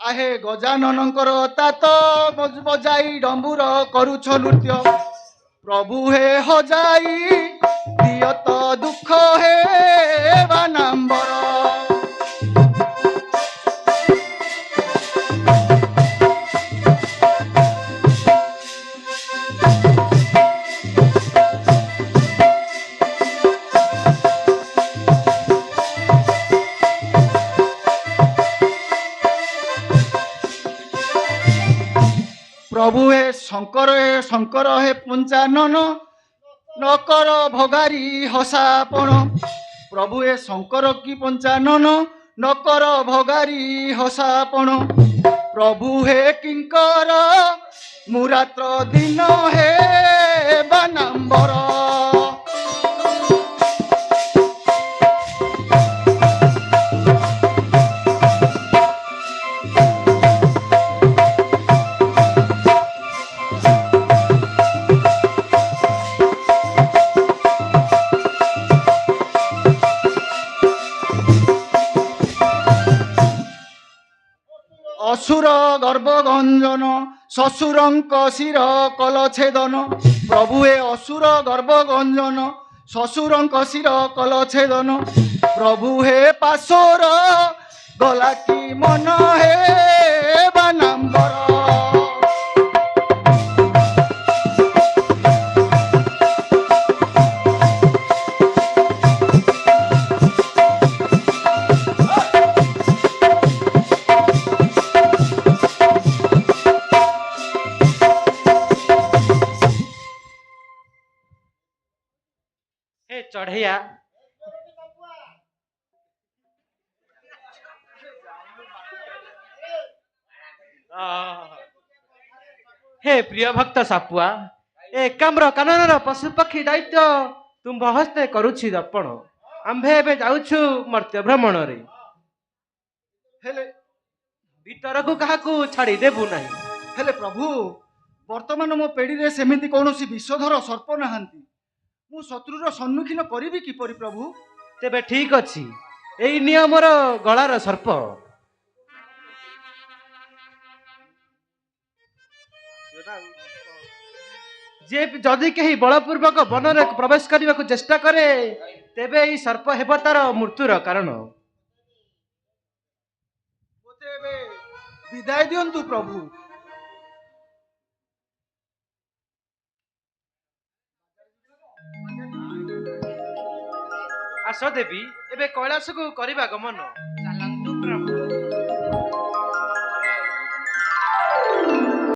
आहे गजाननଙ୍କର तात ବଜାଇ ଡମ୍ବୁର କରୁଛ ନୃତ୍ୟ। ପ୍ରଭୁ ହେ ହଜାଇ ଦିଅ ତ ଦୁଃଖ ହେ ବାନାମ୍ବର। प्रभु हे शंकर हे पंचानन नकर भगारी हसापण। प्रभु हे शंकर की पंचानन नकर भगारी हसापण। प्रभु हे किंकर मुरात्र दिन हे बानाम्बर। असुर गर्भगंजन शशुरंक शिर कलछेदन। प्रभु हे असुर गर्भगंजन शशुरंक शिर कलछेदन। प्रभु हे पाशोर गला की मन हे बानाम्बर। हे चढ़ैया हे प्रिय भक्त सापुआ ए काम्र काननर पशुपक्षी दायित्व तुम हस्ते करुछि दर्पण। आम्भे एबे जाउछु मर्त्य भ्रमण रे हेले भीतर को काहाकू छाड़ी देबु नहीं। हेले प्रभु वर्तमान मो पेड़ी रे सेमिति कौनसी विषधर सर्प नाहांती। मु शत्रुर सम्मुखीन करिबि किपरि प्रभु? तेबे ठीक अछि एई नियमर गलार सर्प जे जदि कहीं बलपूर्वक वन में प्रवेश करने को चेष्टा करे तेबे ई सर्प हेब तार मृत्युर कारण। मोते एबे विदाय दियंतु प्रभु। आस देवी एबे कैलाश को करवा गमन।